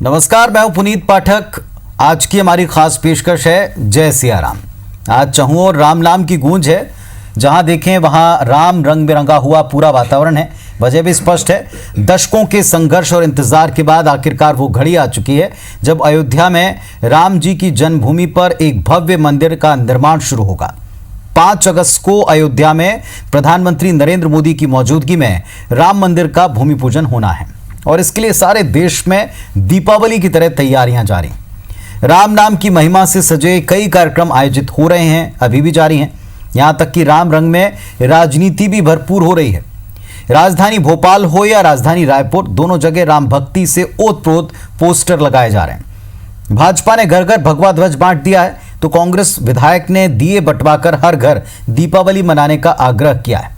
नमस्कार, मैं हूं पुनीत पाठक। आज की हमारी खास पेशकश है जय सिया राम। आज चहुओं और राम नाम की गूंज है। जहां देखें वहां राम रंग बिरंगा हुआ पूरा वातावरण है। वजह भी स्पष्ट है, दशकों के संघर्ष और इंतजार के बाद आखिरकार वो घड़ी आ चुकी है जब अयोध्या में राम जी की जन्मभूमि पर एक भव्य मंदिर का निर्माण शुरू होगा। 5 अगस्त को अयोध्या में प्रधानमंत्री नरेंद्र मोदी की मौजूदगी में राम मंदिर का भूमि पूजन होना है और इसके लिए सारे देश में दीपावली की तरह तैयारियां जारी। राम नाम की महिमा से सजे कई कार्यक्रम आयोजित हो रहे हैं, अभी भी जारी हैं। यहां तक कि राम रंग में राजनीति भी भरपूर हो रही है। राजधानी भोपाल हो या राजधानी रायपुर, दोनों जगह राम भक्ति से ओतप्रोत पोस्टर लगाए जा रहे हैं। भाजपा ने घर घर भगवा ध्वज बांट दिया है तो कांग्रेस विधायक ने दिए बंटवाकर हर घर दीपावली मनाने का आग्रह किया है।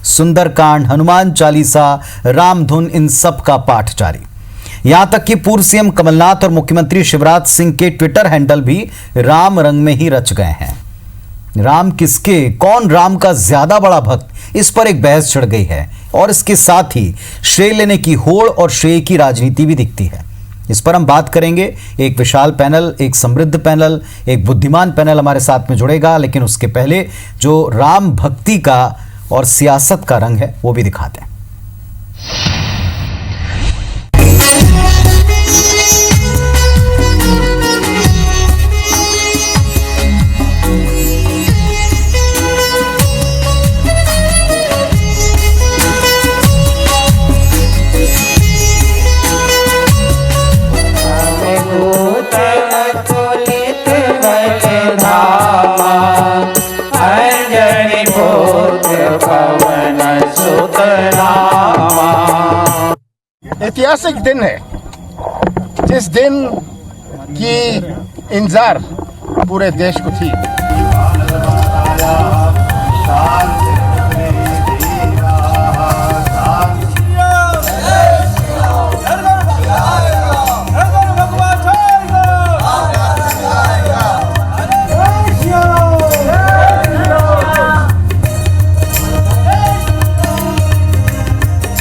सुंदरकांड, हनुमान चालीसा, राम धुन, इन सब का पाठ जारी। यहां तक कि पूर्व सीएम कमलनाथ और मुख्यमंत्री शिवराज सिंह के ट्विटर हैंडल भी राम रंग में ही रच गए हैं। राम किसके, कौन राम का ज्यादा बड़ा भक्त, इस पर एक बहस छिड़ गई है और इसके साथ ही श्रेय लेने की होड़ और श्रेय की राजनीति भी दिखती है। इस पर हम बात करेंगे। एक विशाल पैनल, एक समृद्ध पैनल, एक बुद्धिमान पैनल हमारे साथ में जुड़ेगा, लेकिन उसके पहले जो राम भक्ति का और सियासत का रंग है वो भी दिखाते हैं। ऐतिहासिक दिन है, जिस दिन की इंतजार पूरे देश को थी।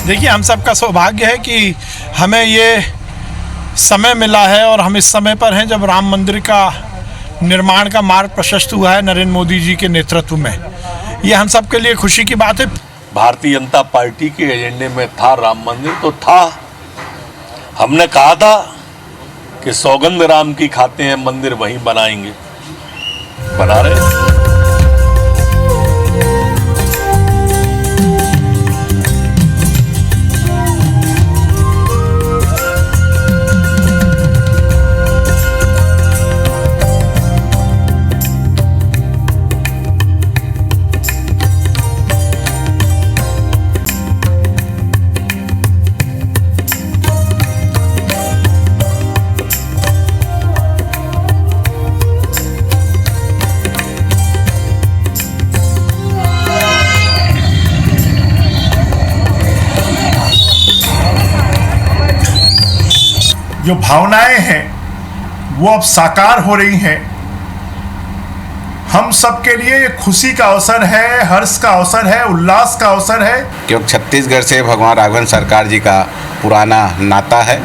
देखिए, हम सबका सौभाग्य है कि हमें ये समय मिला है और हम इस समय पर हैं जब राम मंदिर का निर्माण का मार्ग प्रशस्त हुआ है नरेंद्र मोदी जी के नेतृत्व में। ये हम सब के लिए खुशी की बात है। भारतीय जनता पार्टी के एजेंडे में था राम मंदिर, तो था। हमने कहा था कि सौगंध राम की खाते हैं, मंदिर वहीं बनाएंगे, बना रहे। जो भावनाएं हैं वो अब साकार हो रही हैं। हम सब के लिए ये खुशी का अवसर है, हर्ष का अवसर है, उल्लास का अवसर है, क्योंकि छत्तीसगढ़ से भगवान राघवेंद्र सरकार जी का पुराना नाता है।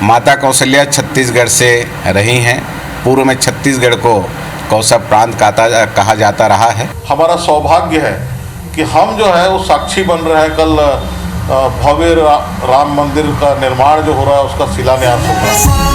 माता कौशल्या छत्तीसगढ़ से रही हैं। पूर्व में छत्तीसगढ़ को कौशल प्रांत कहा जाता रहा है। हमारा सौभाग्य है कि हम जो है वो साक्षी बन रहे हैं। कल भव्य राम मंदिर का निर्माण जो हो रहा है उसका शिलान्यास होगा।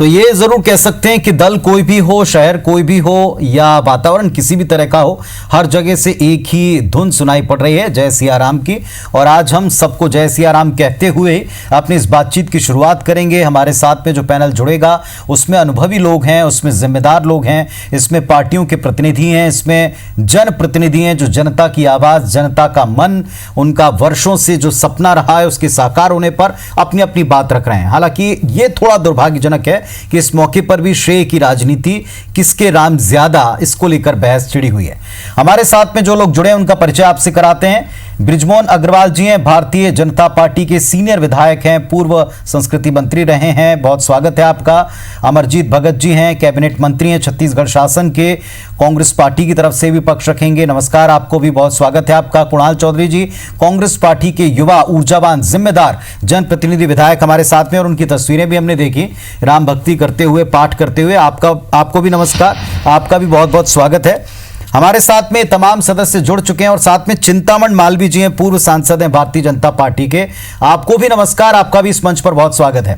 तो ये जरूर कह सकते हैं कि दल कोई भी हो, शहर कोई भी हो या वातावरण किसी भी तरह का हो, हर जगह से एक ही धुन सुनाई पड़ रही है, जय सिया राम की। और आज हम सबको जय सिया राम कहते हुए अपनी इस बातचीत की शुरुआत करेंगे। हमारे साथ में जो पैनल जुड़ेगा उसमें अनुभवी लोग हैं, उसमें जिम्मेदार लोग हैं, इसमें पार्टियों के प्रतिनिधि हैं, इसमें जनप्रतिनिधि हैं जो जनता की आवाज, जनता का मन, उनका वर्षों से जो सपना रहा है उसके साकार होने पर अपनी अपनी बात रख रहे हैं। हालांकि ये थोड़ा दुर्भाग्यजनक है कि इस मौके पर भी श्रेय की राजनीति, किसके राम ज्यादा, इसको लेकर बहस छिड़ी हुई है। हमारे साथ में जो लोग जुड़े हैं उनका परिचय आपसे कराते हैं। बृजमोहन अग्रवाल जी हैं, भारतीय जनता पार्टी के सीनियर विधायक हैं, पूर्व संस्कृति मंत्री रहे हैं, बहुत स्वागत है आपका। अमरजीत भगत जी हैं, कैबिनेट मंत्री हैं, छत्तीसगढ़ शासन के, कांग्रेस पार्टी की तरफ से भी पक्ष रखेंगे, नमस्कार, आपको भी बहुत स्वागत है आपका। कुणाल चौधरी जी, कांग्रेस पार्टी के युवा, ऊर्जावान, जिम्मेदार जनप्रतिनिधि विधायक हमारे साथ में, और उनकी तस्वीरें भी हमने देखी राम भक्ति करते हुए, पाठ करते हुए। आपको भी नमस्कार, आपका भी बहुत बहुत स्वागत है। हमारे साथ में तमाम सदस्य जुड़ चुके हैं और साथ में चिंतामण मालवी जी हैं, पूर्व सांसद हैं भारतीय जनता पार्टी के, आपको भी नमस्कार, आपका भी इस मंच पर बहुत स्वागत है।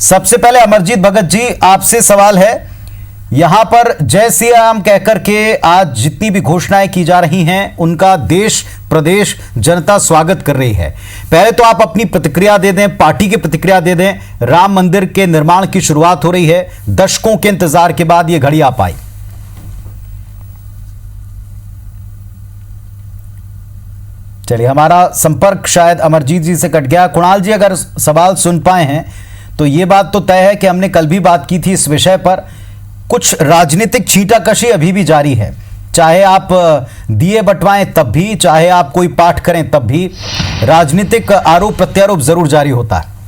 सबसे पहले अमरजीत भगत जी, आपसे सवाल है, यहां पर जय सिया राम कहकर के आज जितनी भी घोषणाएं की जा रही हैं उनका देश प्रदेश जनता स्वागत कर रही है। पहले तो आप अपनी प्रतिक्रिया दे दें, पार्टी की प्रतिक्रिया दे दें। राम मंदिर के निर्माण की शुरुआत हो रही है, दशकों के इंतजार के बाद यह घड़ी आ पाई। चलिए, हमारा संपर्क शायद अमरजीत जी से कट गया। कुणाल जी, अगर सवाल सुन पाए हैं तो ये बात तो तय है कि हमने कल भी बात की थी इस विषय पर, कुछ राजनीतिक छींटाकशी अभी भी जारी है, चाहे आप दिए बंटवाएं तब भी, चाहे आप कोई पाठ करें तब भी राजनीतिक आरोप प्रत्यारोप जरूर जारी होता है।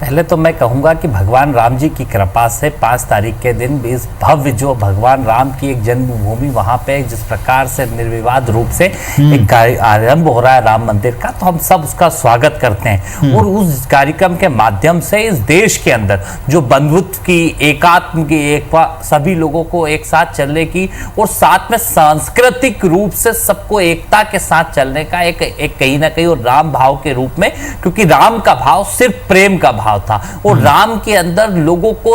पहले तो मैं कहूँगा कि भगवान राम जी की कृपा से 5 तारीख के दिन भी इस भव्य जो भगवान राम की एक जन्मभूमि वहाँ पे जिस प्रकार से निर्विवाद रूप से एक आरंभ हो रहा है राम मंदिर का, तो हम सब उसका स्वागत करते हैं। और उस कार्यक्रम के माध्यम से इस देश के अंदर जो बंधुत्व की, एकात्म की, सभी लोगों को एक साथ चलने की और साथ में सांस्कृतिक रूप से सबको एकता के साथ चलने का एक कहीं ना कहीं, और राम भाव के रूप में, क्योंकि राम का भाव सिर्फ प्रेम का भाव था और राम के अंदर लोगों को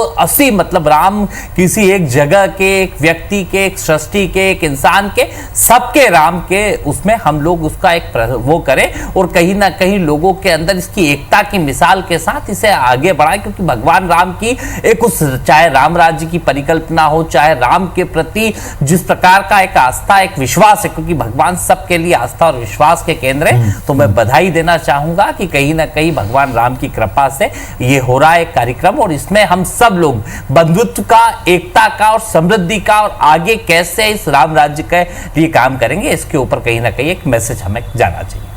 मतलब राम किसी एक जगह के, एक व्यक्ति के, एक सृष्टि के, एक इंसान के, सबके राम के, उसमें हम लोग उसका एक वो करें और कहीं ना कहीं लोगों के अंदर इसकी एकता की मिसाल के साथ इसे आगे बढ़ाएं। क्योंकि भगवान राम की एक उस, चाहे राम राज्य की परिकल्पना हो, चाहे राम के प्रति जिस प्रकार का एक आस्था, एक विश्वास है, क्योंकि भगवान सबके लिए आस्था और विश्वास के केंद्र है, तो मैं बधाई देना चाहूंगा कि कहीं ना कहीं भगवान राम की कृपा से ये हो रहा है एक कार्यक्रम और इसमें हम सब लोग बंधुत्व का, एकता का और समृद्धि का और आगे कैसे इस राम राज्य के लिए काम करेंगे, इसके ऊपर कहीं ना कहीं एक मैसेज हमें जाना चाहिए।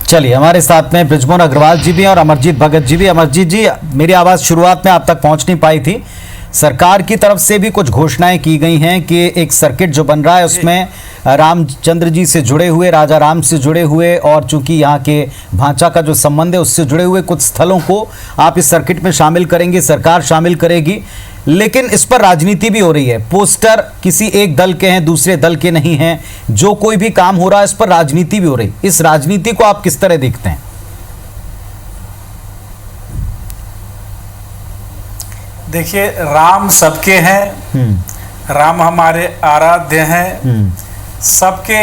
चलिए, हमारे साथ में बृजमोहन अग्रवाल जी भी और अमरजीत भगत जी भी। अमरजीत जी, मेरी आवाज शुरुआत में आप तक पहुंच नहीं पाई थी। सरकार की तरफ से भी कुछ घोषणाएं की गई हैं कि एक सर्किट जो बन रहा है उसमें रामचंद्र जी से जुड़े हुए, राजा राम से जुड़े हुए और चूंकि यहाँ के भांचा का जो संबंध है उससे जुड़े हुए कुछ स्थलों को आप इस सर्किट में शामिल करेंगे, सरकार शामिल करेगी। लेकिन इस पर राजनीति भी हो रही है, पोस्टर किसी एक दल के हैं, दूसरे दल के नहीं हैं, जो कोई भी काम हो रहा है इस पर राजनीति भी हो रही। इस राजनीति को आप किस तरह देखते हैं? देखिए, राम सबके हैं, राम हमारे आराध्य हैं, सबके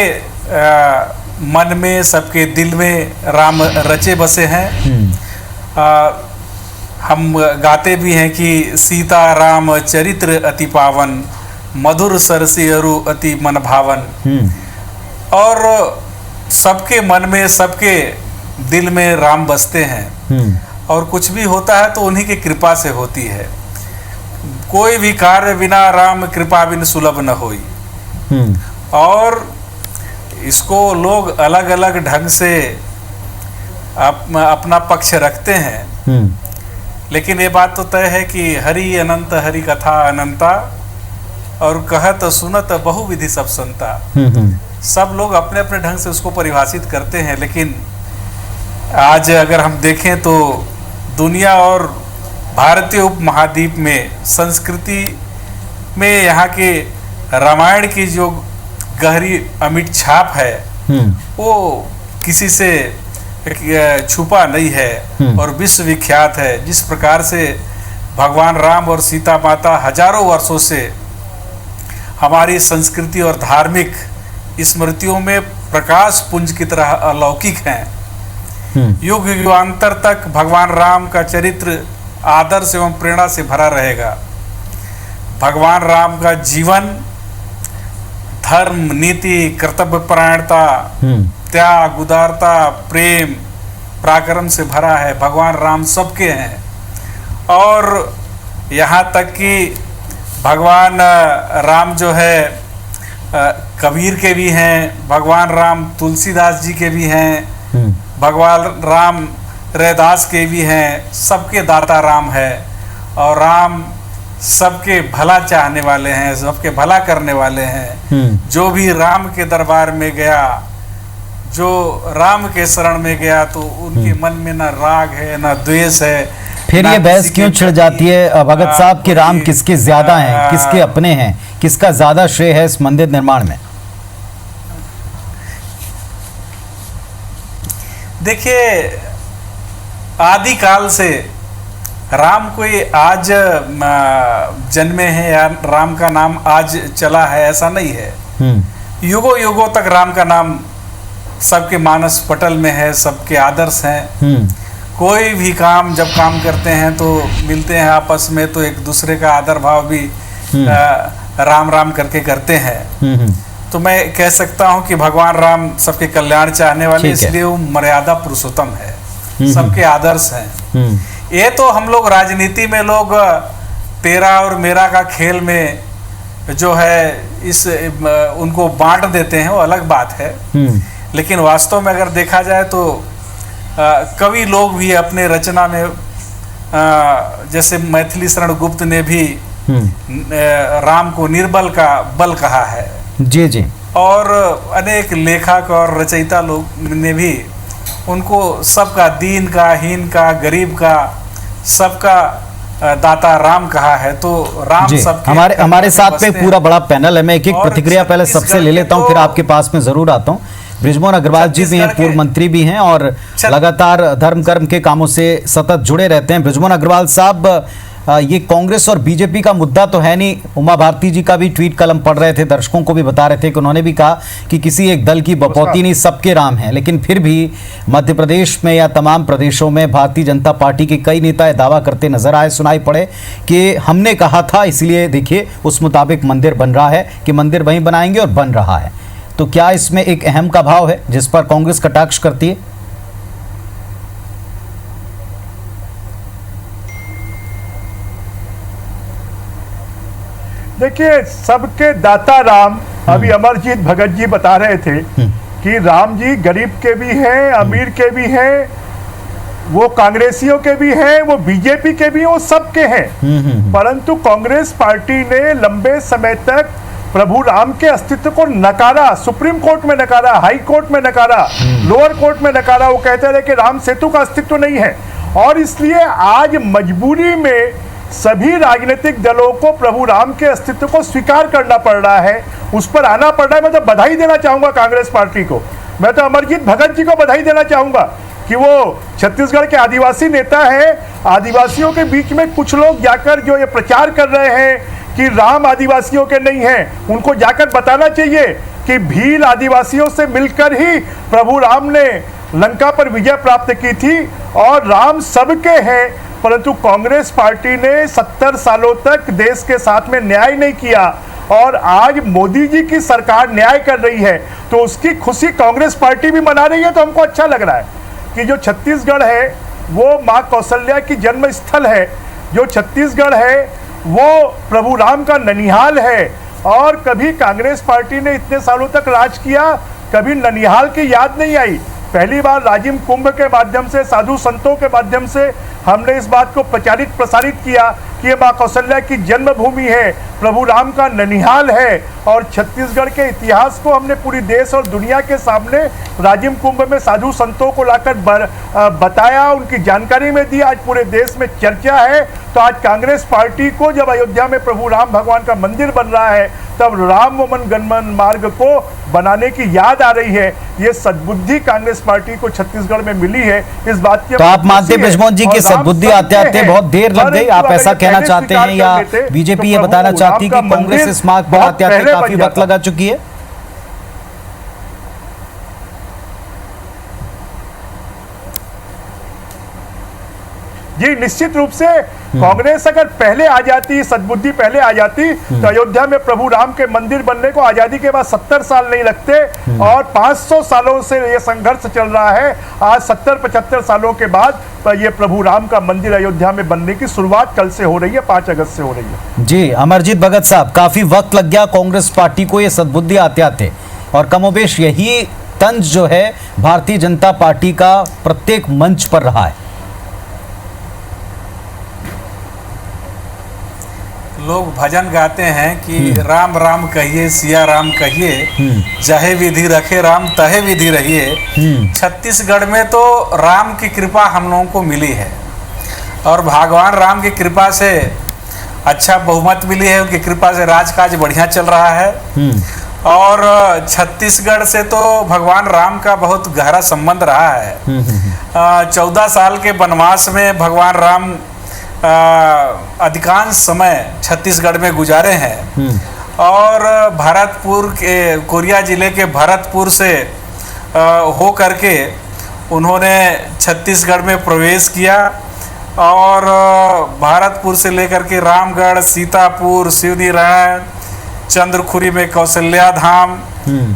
मन में, सबके दिल में राम रचे बसे हैं। हम गाते भी हैं कि सीता राम चरित्र अति पावन, मधुर सरसी अरु अति मन भावन। और सबके मन में, सबके दिल में राम बसते हैं और कुछ भी होता है तो उन्हीं की कृपा से होती है। कोई भी कार्य बिना राम कृपा बिन सुलभ न होई। और इसको लोग अलग अलग ढंग से अपना पक्ष रखते हैं, लेकिन ये बात तो तय है कि हरि अनंत, हरि कथा अनंता, और कहत सुनत बहुविधि सब संता। सब लोग अपने अपने ढंग से उसको परिभाषित करते हैं, लेकिन आज अगर हम देखें तो दुनिया और भारतीय उपमहाद्वीप में संस्कृति में यहाँ के रामायण की जो गहरी अमिट छाप है वो किसी से छुपा नहीं है और विश्वविख्यात है। जिस प्रकार से भगवान राम और सीता माता हजारों वर्षों से हमारी संस्कृति और धार्मिक स्मृतियों में प्रकाश पुंज की तरह अलौकिक हैं। युग युगांतर तक भगवान राम का चरित्र आदर्श एवं प्रेरणा से भरा रहेगा। भगवान राम का जीवन धर्म, नीति, कर्तव्य परायणता, त्याग, उदारता, प्रेम, पराक्रम से भरा है। भगवान राम सबके हैं और यहाँ तक कि भगवान राम जो है कबीर के भी हैं, भगवान राम तुलसीदास जी के भी हैं, भगवान राम रैदास के भी हैं। सबके दाता राम है और राम सबके भला चाहने वाले हैं, सबके भला करने वाले हैं। जो भी राम के दरबार में गया, जो राम के शरण में गया, तो उनके मन में न राग है न द्वेष है। फिर ये बहस क्यों छिड़ जाती है भगत साहब कि राम किसके ज्यादा हैं, किसके अपने हैं, किसका ज्यादा श्रेय है इस मंदिर निर्माण में? देखिए, आदिकाल से राम कोई आज जन्मे हैं या राम का नाम आज चला है, ऐसा नहीं है। युगों युगों तक राम का नाम सबके मानस पटल में है, सबके आदर्श हैं। कोई भी काम जब काम करते हैं तो मिलते हैं आपस में, तो एक दूसरे का आदर भाव भी राम राम करके करते हैं। तो मैं कह सकता हूं कि भगवान राम सबके कल्याण चाहने वाले, इसलिए वो मर्यादा पुरुषोत्तम है, सबके आदर्श हैं। ये तो हम लोग राजनीति में लोग तेरा और मेरा का खेल में जो है इस उनको बांट देते हैं, वो अलग बात है। लेकिन वास्तव में अगर देखा जाए तो कवि लोग भी अपने रचना में जैसे मैथिली शरण गुप्त ने भी राम को निर्बल का बल कहा है। जी जी। और अनेक लेखक और रचयिता लोग ने भी उनको सबका, दीन का, हीन का, गरीब का, सबका दाता राम कहा है। तो राम सबके हमारे साथ में पूरा बड़ा पैनल है। मैं एक एक प्रतिक्रिया पहले सबसे ले लेता हूं, फिर आपके पास में जरूर आता हूं। बृजमोहन अग्रवाल जी भी हैं, पूर्व मंत्री भी हैं और लगातार धर्म कर्म के कामों से सतत जुड़े रहते हैं। बृजमोहन अग्रवाल साहब, ये कांग्रेस और बीजेपी का मुद्दा तो है नहीं। उमा भारती जी का भी ट्वीट कलम पढ़ रहे थे, दर्शकों को भी बता रहे थे कि उन्होंने भी कहा कि किसी एक दल की बपौती नहीं, सबके राम हैं। लेकिन फिर भी मध्य प्रदेश में या तमाम प्रदेशों में भारतीय जनता पार्टी के कई नेता दावा करते नजर आए, सुनाई पड़े कि हमने कहा था, इसलिए देखिए उस मुताबिक मंदिर बन रहा है, कि मंदिर वहीं बनाएंगे और बन रहा है। तो क्या इसमें एक अहम का भाव है जिस पर कांग्रेस कटाक्ष करती है? देखिए, सबके दाता राम, अभी अमरजीत भगत जी बता रहे थे कि राम जी गरीब के भी हैं, अमीर के भी हैं, वो कांग्रेसियों के भी हैं, वो बीजेपी के भी हैं, वो सबके हैं। परंतु कांग्रेस पार्टी ने लंबे समय तक प्रभु राम के अस्तित्व को नकारा। सुप्रीम कोर्ट में नकारा, हाई कोर्ट में नकारा, लोअर कोर्ट में नकारा। वो कहते रहे कि राम सेतु का अस्तित्व नहीं है। और इसलिए आज मजबूरी में सभी राजनीतिक दलों को प्रभु राम के अस्तित्व को स्वीकार करना पड़ रहा है, उस पर आना पड़ रहा है। मैं तो बधाई देना चाहूंगा कांग्रेस पार्टी को। मैं तो अमरजीत भगत जी को बधाई देना चाहूंगा कि वो छत्तीसगढ़ के आदिवासी नेता हैं। आदिवासियों के बीच में कुछ लोग जाकर जो ये प्रचार कर रहे हैं कि राम आदिवासियों के नहीं हैं, उनको जाकर बताना चाहिए कि भील आदिवासियों से मिलकर ही प्रभु राम ने लंका पर विजय प्राप्त की थी और राम सबके हैं। परंतु कांग्रेस पार्टी ने 70 सालों तक देश के साथ में न्याय नहीं किया और आज मोदी जी की सरकार न्याय कर रही है, तो उसकी खुशी कांग्रेस पार्टी भी मना रही है। तो हमको अच्छा लग रहा है कि जो छत्तीसगढ़ है वो माँ कौशल्या की जन्म स्थल है, जो छत्तीसगढ़ है वो प्रभु राम का ननिहाल है। और कभी कांग्रेस पार्टी ने इतने सालों तक राज किया, कभी ननिहाल की याद नहीं आई। पहली बार राजिम कुंभ के माध्यम से, साधु संतों के माध्यम से हमने इस बात को प्रचारित प्रसारित किया कि ये माँ कौशल्या की जन्मभूमि है, प्रभु राम का ननिहाल है। और छत्तीसगढ़ के इतिहास को हमने पूरी देश और दुनिया के सामने राजिम कुंभ में साधु संतों को लाकर बताया, उनकी जानकारी में दी। आज पूरे देश में चर्चा है। तो आज कांग्रेस पार्टी को जब अयोध्या में प्रभु राम भगवान का मंदिर बन रहा है तब राम वनगमन मार्ग को बनाने की याद आ रही है। ये सद्बुद्धि कांग्रेस पार्टी को छत्तीसगढ़ में मिली है, इस बात की तो आप मानते हैं बृजमोहन जी की सद्बुद्धि आते आते बहुत देर लग गई, आप ऐसा कहना चाहते हैं, या बीजेपी ये बताना चाहती कि कांग्रेस इस मार्ग पर आते आते काफी वक्त लगा चुकी है? जी निश्चित रूप से कांग्रेस अगर पहले आ जाती, सद्बुद्धि पहले आ जाती, तो अयोध्या में प्रभु राम के मंदिर बनने को आजादी के बाद 70 साल नहीं लगते, और 500 सालों से ये संघर्ष चल रहा है। आज 70-75 सालों के बाद तो ये प्रभु राम का मंदिर अयोध्या में बनने की शुरुआत कल से हो रही है, 5 अगस्त से हो रही है। जी अमरजीत भगत साहब, काफी वक्त लग गया कांग्रेस पार्टी को ये सद्बुद्धि आते आते, और कमोबेश यही तंज जो है भारतीय जनता पार्टी का प्रत्येक मंच पर रहा है। लोग भजन गाते हैं कि राम राम कहिए सिया राम कहिए, जहे विधि रखे राम तहे विधि रहिए। छत्तीसगढ़ में तो राम की कृपा हम लोगों को मिली है, और भगवान राम की कृपा से अच्छा बहुमत मिली है, उनकी कृपा से राजकाज बढ़िया चल रहा है। और छत्तीसगढ़ से तो भगवान राम का बहुत गहरा संबंध रहा है। 14 साल के वनवास में भगवान राम अधिकांश समय छत्तीसगढ़ में गुजारे हैं, और भरतपुर के कोरिया जिले के भरतपुर से हो करके उन्होंने छत्तीसगढ़ में प्रवेश किया, और भरतपुर से लेकर के रामगढ़, सीतापुर, शिवनीरायण, चंद्रखुरी में कौशल्या धाम,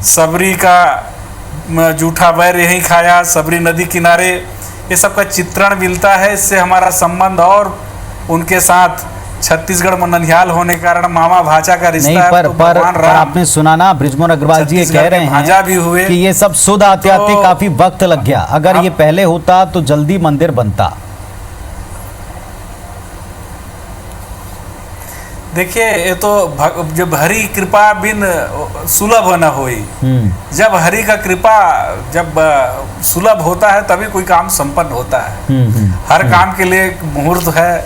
सबरी का जूठा बैर यहीं खाया, सबरी नदी किनारे, ये सब का चित्रण मिलता है। इससे हमारा संबंध और उनके साथ छत्तीसगढ़ में ननिहाल होने के कारण मामा भाचा का रिश्ता नहीं, है। पर आपने सुना ना, बृजमोहन अग्रवाल जी ये कह रहे हैं भी हुए कि ये सब सुध आते आते काफी वक्त लग गया, अगर ये पहले होता तो जल्दी मंदिर बनता। देखिए, ये तो जब हरि कृपा बिन सुलभ न होई, जब हरि का कृपा जब सुलभ होता है तभी कोई काम संपन्न होता है। हर काम के लिए एक मुहूर्त है,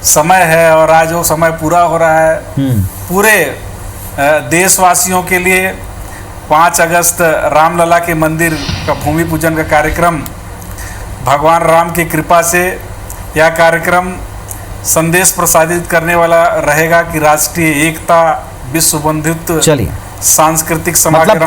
समय है, और आज वो समय पूरा हो रहा है। पूरे देशवासियों के लिए 5 अगस्त रामलला के मंदिर का भूमि पूजन का कार्यक्रम, भगवान राम की कृपा से यह कार्यक्रम संदेश प्रसारित करने वाला रहेगा कि राष्ट्रीय एकता, विश्व बंधुत्व, चलिए सांस्कृतिक मतलब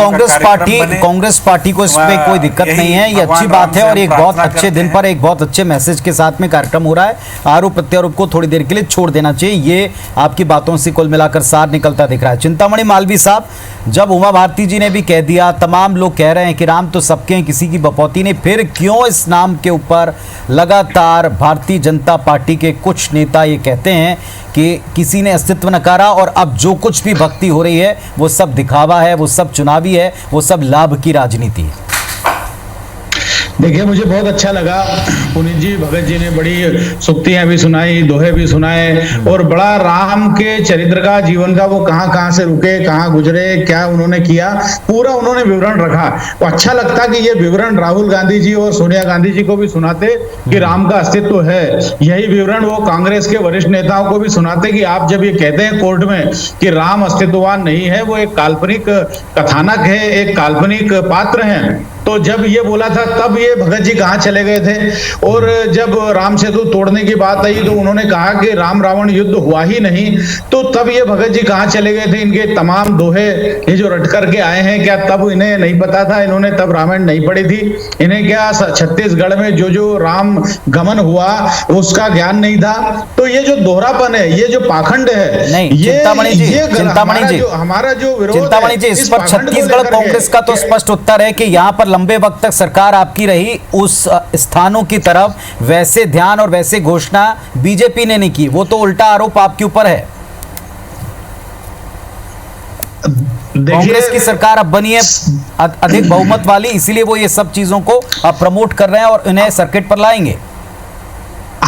कांग्रेस पार्टी को इसमें कोई दिक्कत नहीं है, ये अच्छी बात है, और एक बहुत अच्छे दिन पर एक बहुत अच्छे मैसेज के साथ में कार्यक्रम हो रहा है। आरोप प्रत्यारोप को थोड़ी देर के लिए छोड़ देना चाहिए, ये आपकी बातों से कुल मिलाकर सार निकलता दिख रहा है। चिंतामणि मालवीय साहब, जब उमा भारती जी ने भी कह दिया, तमाम लोग कह रहे हैं कि राम तो सबके हैं, किसी की बपौती नहीं, फिर क्यों इस नाम के ऊपर लगातार भारतीय जनता पार्टी के कुछ नेता ये कहते हैं कि किसी ने अस्तित्व नकारा, और अब जो कुछ भी भक्ति हो रही है वो सब दिखावा है, वो सब चुनावी है, वो सब लाभ की राजनीति है? देखिए, मुझे बहुत अच्छा लगा, पुनीत जी, भगत जी ने बड़ी सूक्तियां भी सुनाई, दोहे भी सुनाए, और बड़ा राम के चरित्र का, जीवन का, वो कहां कहां से रुके, कहां गुजरे, क्या उन्होंने किया, पूरा उन्होंने विवरण रखा। तो अच्छा लगता कि ये विवरण राहुल गांधी जी और सोनिया गांधी जी को भी सुनाते कि राम का अस्तित्व है। यही विवरण वो कांग्रेस के वरिष्ठ नेताओं को भी सुनाते कि आप जब ये कहते हैं कोर्ट में कि राम अस्तित्ववान नहीं है, वो एक काल्पनिक कथानक है, एक काल्पनिक पात्र है, तो जब ये बोला था तब ये भगत जी कहाँ चले गए थे? और जब राम सेतु तोड़ने की बात आई तो उन्होंने कहा कि राम रावण युद्ध हुआ ही नहीं, तो तब ये भगत जी कहाँ चले गए थे? इनके तमाम दोहे ये जो रट करके आए हैं, क्या तब इन्हें नहीं पता था? इन्होंने तब रामायण नहीं पढ़ी थी? इन्हें क्या छत्तीसगढ़ में जो राम गमन हुआ उसका ज्ञान नहीं था? तो ये जो दोहरापन है, ये जो पाखंड है, चिंतामणि जी, हमारा जो विरोध, चिंतामणि जी, इस पर छत्तीसगढ़ कांग्रेस का तो स्पष्ट उत्तर है कि यहाँ पर लंबे वक्त तक सरकार आपकी रही, उस स्थानों की तरफ वैसे ध्यान और वैसे घोषणा बीजेपी ने नहीं की, वो तो उल्टा आरोप आपके ऊपर है। कांग्रेस की सरकार अब बनी है अधिक बहुमत वाली, इसीलिए वो ये सब चीजों को अब प्रमोट कर रहे हैं और इन्हें सर्किट पर लाएंगे।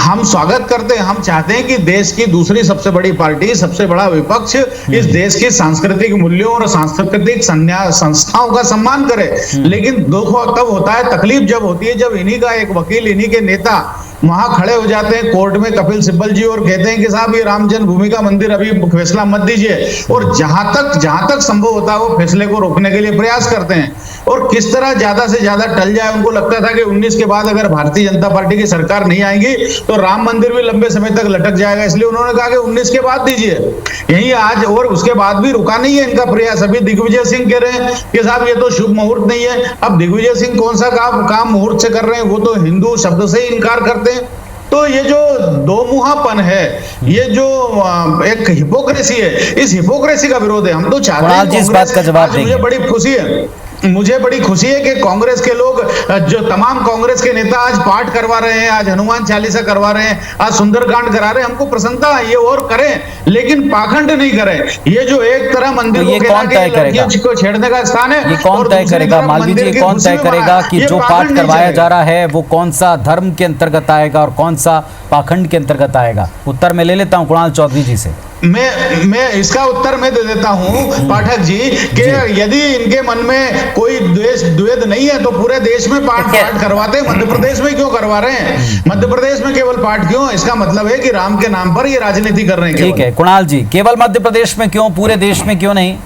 हम स्वागत करते हैं। हम चाहते हैं कि देश की दूसरी सबसे बड़ी पार्टी, सबसे बड़ा विपक्ष इस देश के सांस्कृतिक मूल्यों और सांस्कृतिक संस्थाओं का सम्मान करे। लेकिन दुख तब होता है, तकलीफ जब होती है जब इन्हीं का एक वकील, इन्हीं के नेता वहां खड़े हो जाते हैं कोर्ट में, कपिल सिब्बल जी, और कहते हैं कि साहब ये राम जन्मभूमि का मंदिर अभी फैसला मत दीजिए, और जहां तक संभव होता है वो फैसले को रोकने के लिए प्रयास करते हैं। और किस तरह ज्यादा से ज्यादा टल जाए। उनको लगता था कि 19 के बाद अगर भारतीय जनता पार्टी की सरकार नहीं आएगी तो राम मंदिर भी लंबे समय तक लटक जाएगा, इसलिए उन्होंने कहा कि 19 के बाद दीजिए। यही आज, और उसके बाद भी रुका नहीं है इनका प्रयास। अभी दिग्विजय सिंह कह रहे हैं कि साहब ये तो शुभ मुहूर्त नहीं है। अब दिग्विजय सिंह कौन सा काम मुहूर्त से कर रहे हैं? वो तो हिंदू शब्द से ही इनकार करते हैं। तो ये जो दो मुहापन है, ये जो एक हिपोक्रेसी है, इस हिपोक्रेसी का विरोध है। हम तो चाहते हैं, इस बात का जवाब देंगे। मुझे बड़ी खुशी है कि कांग्रेस के लोग, जो तमाम कांग्रेस के नेता आज पाठ करवा रहे हैं, आज हनुमान चालीसा करवा रहे हैं, आज सुंदरकांड करा रहे हैं। हमको प्रसन्नता है, ये और करें, लेकिन पाखंड नहीं करें। ये जो एक तरह मंदिर तो को छेड़ने का स्थान है, ये कौन तय करेगा? मालवीय जी, कौन तय करेगा कि जो पाठ करवाया जा रहा है वो कौन सा धर्म के अंतर्गत आएगा और कौन सा पाखंड के अंतर्गत आएगा? उत्तर मैं ले लेता हूं कुणाल चौधरी जी से। मैं इसका उत्तर मैं दे देता हूं पाठक जी कि यदि इनके मन में कोई द्वेष नहीं है तो पूरे देश में पाठ करवाते हैं। मध्य प्रदेश में क्यों करवा रहे हैं? मध्य प्रदेश में केवल पाठ क्यों? इसका मतलब है कि राम के नाम पर ये राजनीति कर रहे हैं। ठीक है कुणाल जी, केवल मध्य प्रदेश में क्यों, पूरे देश में क्यों नहीं?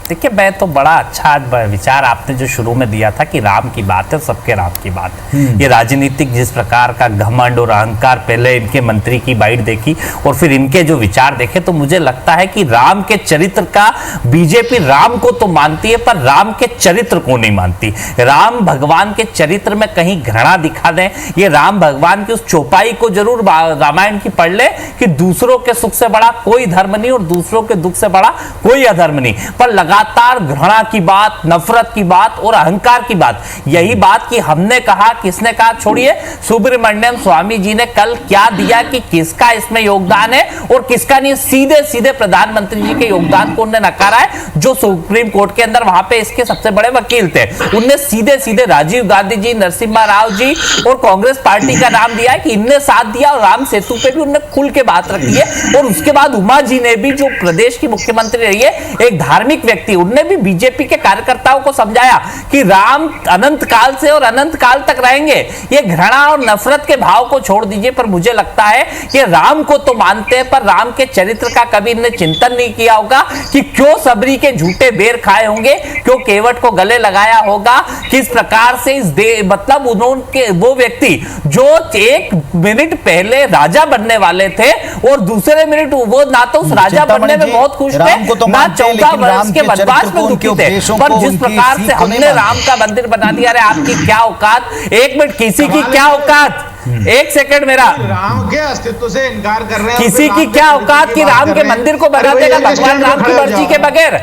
देखिए, मैं तो बड़ा अच्छा विचार आपने जो शुरू में दिया था कि राम की बात है, सबके राम की बात है। ये राजनीतिक जिस प्रकार का घमंड और अहंकार, पहले इनके मंत्री की बाइट देखी और फिर इनके जो विचार देखे, तो मुझे लगता है कि राम के चरित्र का, बीजेपी राम को तो मानती है पर राम के चरित्र को नहीं मानती। राम भगवान के चरित्र में कहीं घृणा दिखा दें, ये राम भगवान की उस चौपाई को जरूर रामायण की पढ़ ले कि दूसरों के सुख से बड़ा कोई धर्म नहीं और दूसरों के दुख से बड़ा कोई अधर्म नहीं, पर लगातार घृणा की बात, नफरत की बात और अहंकार की बात। यही बात कि हमने कहा, किसने कहा, छोड़िए, सुब्रमण्यम स्वामी जी ने कल क्या दिया कि किसका इसमें योगदान है और किसका नहीं। सीधे सीधे प्रधानमंत्री जी के योगदान को उन्होंने नकारा है, जो सुप्रीम कोर्ट के अंदर वहां पे इसके सबसे बड़े वकील थे। उनने सीधे सीधे राजीव गांधी जी, नरसिम्हा राव जी और कांग्रेस पार्टी का नाम दिया कि इनने साथ दिया, और राम सेतु पे भी उन्होंने खुल के बात रखी है। और उसके बाद उमा जी ने भी, जो प्रदेश की मुख्यमंत्री रही है, एक धार्मिक व्यक्ति, उनने भी बीजेपी के कार्यकर्ताओं को समझाया कि राम अनंत काल से और अनंत काल तक रहेंगे। ये घृणा और नफरत के भाव को छोड़ दीजिए। पर मुझे लगता है कि राम को तो मानते हैं पर राम के चरित्र का कभी इन्हें चिंतन नहीं किया होगा कि क्यों सबरी के झूठे बेर खाए होंगे, क्यों केवट को गले लगाया होगा, किस प्रकार से इस मतलब उन्होंने, वो व्यक्ति जो 1 मिनट पहले राजा बनने वाले थे और दूसरे मिनट वो ना तो उस राजा बनने में बहुत खुश थे, ना 14 वर्ष के वनवास में दुखी थे। पर जिस प्रकार से हमने राम का मंदिर बना दिया, अरे आपकी क्या औकात, 1 मिनट, किसी की क्या औकात, 1 सेकंड मेरा, राम के अस्तित्व से इनकार कर रहे हैं। किसी की क्या औकात कि राम के मंदिर को बना देगा भगवान राम की मर्जी के बगैर?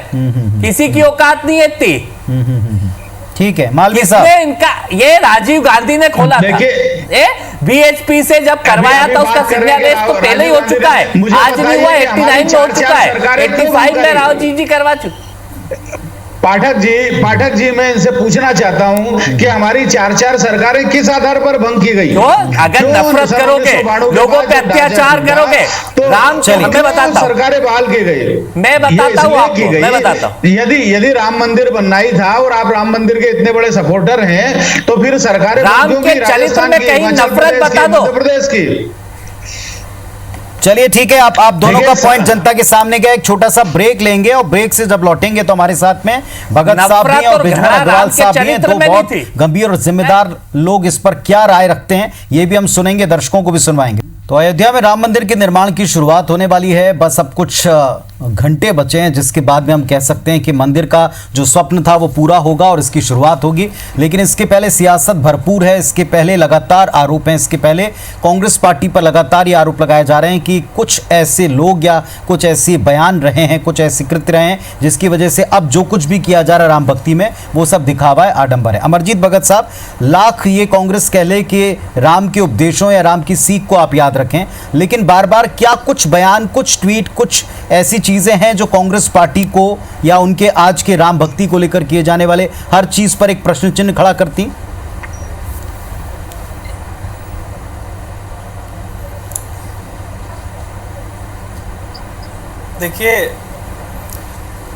किसी की औकात नहीं है इतनी। ठीक है मालवीय साहब, इनका ये राजीव गांधी ने खोला था, बीएचपी से जब करवाया था उसका शिलान्यास तो पहले ही हो चुका है, आज नहीं हुआ, 89 में हो चुका है, 85 में राव जी करवा चुके। पाठक जी मैं इनसे पूछना चाहता हूं कि हमारी 4 सरकारें किस आधार पर भंग की गई? तो अगर नफरत करोगे, लोगों पे अत्याचार करोगे, तो राम मैं बताता हूं, सरकारें बहाल की गई। मैं बताता हूं आपको, मैं बताता हूं। यदि राम मंदिर बनना ही था और आप राम मंदिर के इतने बड़े सपोर्टर हैं, तो फिर सरकारें राम के चरित्र में कहीं नफरत बता दो। मध्य प्रदेश की, चलिए ठीक है, आप दोनों का पॉइंट जनता के सामने गया। एक छोटा सा ब्रेक लेंगे और ब्रेक से जब लौटेंगे तो हमारे साथ में भगत साहब भी और बिजनौर अग्रवाल साहब भी हैं, 2 बहुत गंभीर और जिम्मेदार लोग इस पर क्या राय रखते हैं ये भी हम सुनेंगे, दर्शकों को भी सुनवाएंगे। तो अयोध्या में राम मंदिर के निर्माण की शुरुआत होने वाली है, बस अब कुछ घंटे बचे हैं जिसके बाद में हम कह सकते हैं कि मंदिर का जो स्वप्न था वो पूरा होगा और इसकी शुरुआत होगी। लेकिन इसके पहले सियासत भरपूर है, इसके पहले लगातार आरोप हैं, इसके पहले कांग्रेस पार्टी पर लगातार ये आरोप लगाए जा रहे हैं कि कुछ ऐसे लोग या कुछ ऐसे बयान रहे हैं, कुछ ऐसे कृत्य रहे हैं जिसकी वजह से अब जो कुछ भी किया जा रहा है राम भक्ति में वो सब दिखावा है, आडंबर है। अमरजीत भगत साहब, लाख ये कांग्रेस कह ले कि राम के उपदेशों या राम की सीख को आप याद रखें, लेकिन बार बार क्या कुछ बयान, कुछ ट्वीट, कुछ ऐसी चीजें हैं जो कांग्रेस पार्टी को या उनके आज के राम भक्ति को लेकर किए जाने वाले हर चीज पर एक प्रश्न चिन्ह खड़ा करती? देखिए,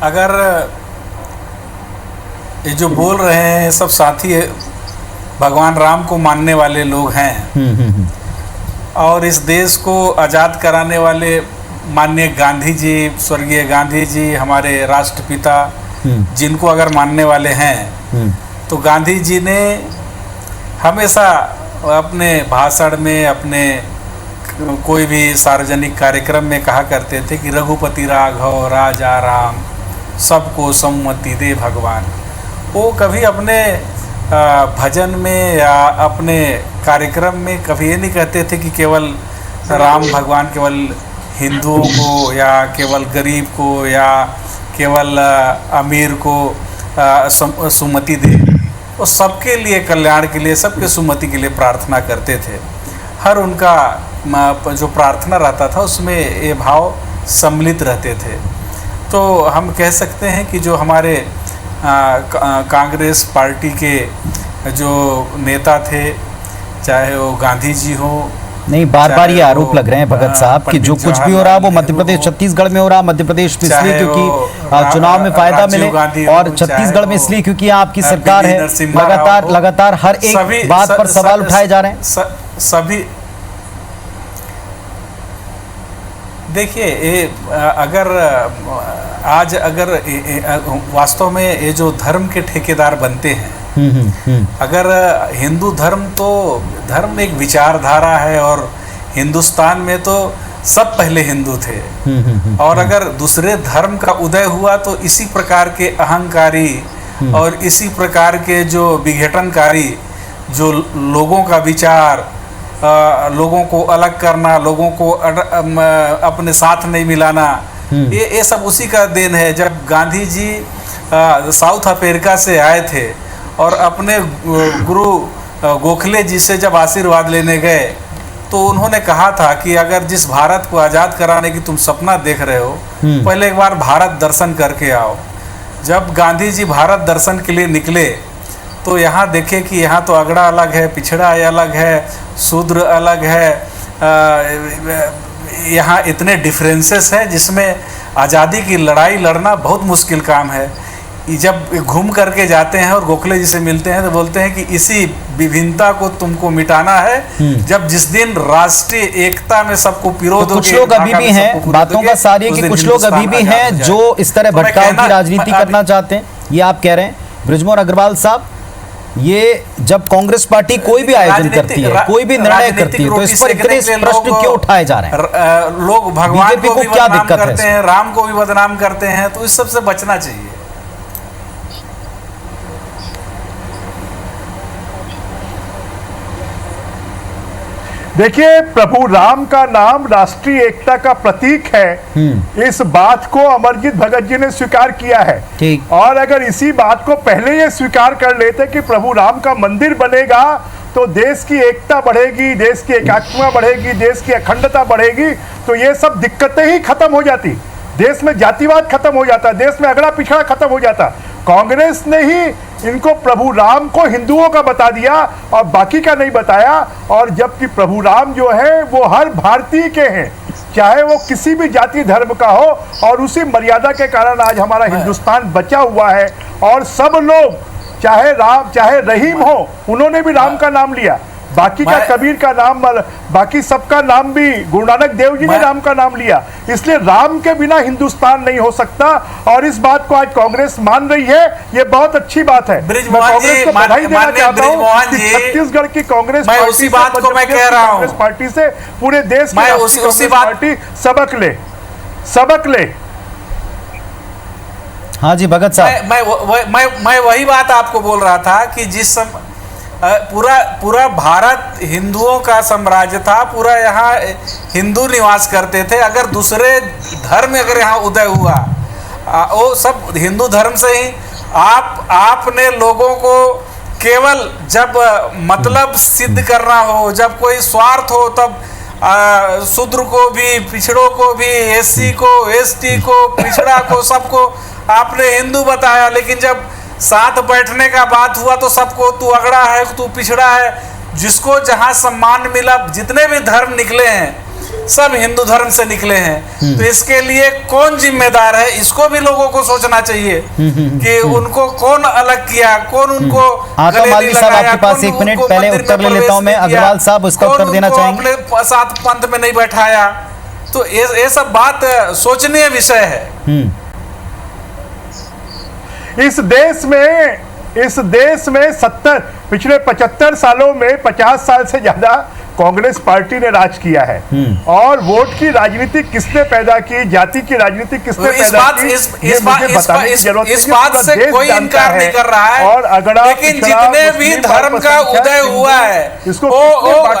अगर ये जो बोल रहे हैं सब साथी भगवान राम को मानने वाले लोग हैं और इस देश को आज़ाद कराने वाले माननीय गांधी जी, स्वर्गीय गांधी जी, हमारे राष्ट्रपिता, जिनको अगर मानने वाले हैं तो गांधी जी ने हमेशा अपने भाषण में, अपने कोई भी सार्वजनिक कार्यक्रम में कहा करते थे कि रघुपति राघव राजा राम सबको सम्मति दे भगवान। वो कभी अपने भजन में या अपने कार्यक्रम में कभी ये नहीं कहते थे कि केवल राम भगवान केवल हिंदुओं को या केवल गरीब को या केवल अमीर को सुमति दे। वो सबके लिए कल्याण के लिए, सबके सुमति के लिए प्रार्थना करते थे। हर उनका जो प्रार्थना रहता था उसमें ये भाव सम्मिलित रहते थे। तो हम कह सकते हैं कि जो हमारे कांग्रेस पार्टी के जो नेता थे, चाहे वो गांधी जी हो, नहीं, बार बार ये आरोप लग रहे हैं भगत साहब कि जो कुछ भी हो रहा है वो मध्य प्रदेश, छत्तीसगढ़ में हो रहा है। मध्य प्रदेश में इसलिए क्योंकि चुनाव में फायदा मिले, और छत्तीसगढ़ में इसलिए क्योंकि यहाँ आपकी सरकार है। लगातार हर एक बात पर सवाल उठाए जा रहे हैं। सभी देखिए, अगर आज अगर वास्तव में ये जो धर्म के ठेकेदार बनते हैं, अगर हिंदू धर्म, तो धर्म एक विचारधारा है और हिंदुस्तान में तो सब पहले हिंदू थे, और अगर दूसरे धर्म का उदय हुआ तो इसी प्रकार के अहंकारी और इसी प्रकार के जो विघटनकारी जो लोगों का विचार, लोगों को अलग करना, लोगों को अपने साथ नहीं मिलाना, ये सब उसी का देन है। जब गांधी जी साउथ अफ्रीका से आए थे और अपने गुरु गोखले जी से जब आशीर्वाद लेने गए तो उन्होंने कहा था कि अगर जिस भारत को आज़ाद कराने की तुम सपना देख रहे हो, पहले एक बार भारत दर्शन करके आओ। जब गांधी जी भारत दर्शन के लिए निकले तो यहाँ देखे कि यहाँ तो अगड़ा अलग है, पिछड़ा अलग है, शूद्र अलग है, यहाँ इतने डिफरेंसेस हैं जिसमें आज़ादी की लड़ाई लड़ना बहुत मुश्किल काम है। जब घूम करके जाते हैं और गोखले जी से मिलते हैं तो बोलते हैं कि इसी विभिन्नता को तुमको मिटाना है। जब जिस दिन राष्ट्रीय एकता में सबको पिरो दोगे, कुछ लोग अभी भी हैं, बातों का सार है कि कुछ लोग अभी भी हैं जो इस तरह भटकाव की राजनीति करना चाहते हैं, ये आप कह रहे हैं। बृजमोहन अग्रवाल साहब, ये जब कांग्रेस पार्टी कोई भी आयोजन करती है, कोई भी निर्णय करती है, तो इस पर इतने प्रश्न क्यों उठाए जा रहे हैं? लोग भगवान को भी बदनाम करते हैं, राम को भी बदनाम करते हैं, तो इस सब से बचना चाहिए। देखिए, प्रभु राम का नाम राष्ट्रीय एकता का प्रतीक है। इस बात को अमरजीत भगत जी ने स्वीकार किया है। और अगर इसी बात को पहले ये स्वीकार कर लेते कि प्रभु राम का मंदिर बनेगा तो देश की एकता बढ़ेगी, देश की एकात्मता बढ़ेगी, देश की अखंडता बढ़ेगी, तो ये सब दिक्कतें ही खत्म हो जाती। देश में जातिवाद खत्म हो जाता, देश में अगड़ा पिछड़ा खत्म हो जाता। कांग्रेस ने ही इनको प्रभु राम को हिंदुओं का बता दिया और बाकी का नहीं बताया। और जबकि प्रभु राम जो है वो हर भारतीय के हैं, चाहे वो किसी भी जाति धर्म का हो, और उसी मर्यादा के कारण आज हमारा हिंदुस्तान बचा हुआ है। और सब लोग, चाहे राम चाहे रहीम हो, उन्होंने भी राम का नाम लिया, बाकी का कबीर का नाम, बाकी सबका नाम भी गुरु नानक देव जी ने राम का नाम लिया। इसलिए राम के बिना हिंदुस्तान नहीं हो सकता, और इस बात को आज कांग्रेस मान रही है, ये बहुत अच्छी बात है। मैं कांग्रेस को बधाई देना चाहता हूं कि छत्तीसगढ़ की कांग्रेस पार्टी, उसी बात को मैं कह रहा हूं, कांग्रेस पार्टी से पूरे देश की कांग्रेस पार्टी सबक ले। हाँ जी भगत साहब, मैं वही बात आपको बोल रहा था कि जिस पूरा भारत हिंदुओं का साम्राज्य था, पूरा यहाँ हिंदू निवास करते थे। अगर दूसरे धर्म अगर यहाँ उदय हुआ, वो सब हिंदू धर्म से ही आपने लोगों को केवल जब मतलब सिद्ध करना हो, जब कोई स्वार्थ हो, तब शूद्र को भी, पिछड़ों को भी, एससी को, एसटी को, पिछड़ा को, सबको आपने हिंदू बताया, लेकिन जब साथ बैठने का बात हुआ तो सबको तू अगड़ा है, तू पिछड़ा है। जिसको जहां सम्मान मिला, जितने भी धर्म निकले हैं सब हिंदू धर्म से निकले हैं, तो इसके लिए कौन जिम्मेदार है, इसको भी लोगों को सोचना चाहिए कि उनको कौन अलग किया, कौन उनको मालवी साहब आपके पास 1 मिनट, पहले उत्तर ले लेता हूं मैं। अग्रवाल साहब उसका उत्तर देना चाहेंगे? अपने साथ पंथ में नहीं बैठाया, तो ये सब बात सोचनीय विषय है। इस देश में पिछले 75 सालों में 50 साल से ज्यादा कांग्रेस पार्टी ने राज किया है। और वोट की राजनीति किसने पैदा की, जाति की राजनीति किसने पैदा की, इस बात से कोई इनकार नहीं कर रहा है। और अगड़ा, लेकिन जितने भी धर्म का उदय हुआ है वो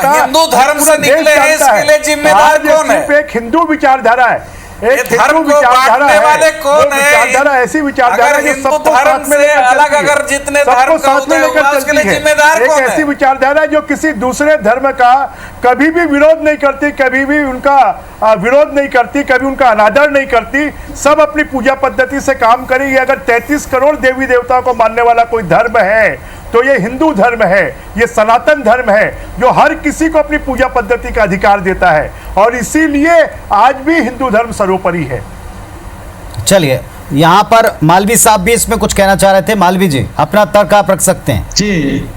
हिंदू धर्म से निकले हैं, इसके लिए जिम्मेदार कौन है? एक हिंदू विचारधारा है, एक धर्म को बांटने वाले कौन है? विचारधारा ऐसी विचारधारा जो हिंदू सबको धर्म से अलग, अगर जितने धर्म का उदय हुआ उसके लिए जिम्मेदार कौन है? एक ऐसी विचारधारा जो किसी दूसरे धर्म का कभी भी विरोध नहीं करती, कभी भी उनका विरोध नहीं करती, कभी उनका अनादर नहीं करती, सब अपनी पूजा पद्धति से काम करेगी। अगर 33 करोड़ देवी देवताओं को मानने वाला कोई धर्म है तो ये हिंदू धर्म है, ये सनातन धर्म है जो हर किसी को अपनी पूजा पद्धति का अधिकार देता है, और इसीलिए आज भी हिंदू धर्म सर्वोपरि है। चलिए, यहाँ पर मालवी साहब भी इसमें कुछ कहना चाह रहे थे। मालवी जी, अपना तर्क आप रख सकते हैं।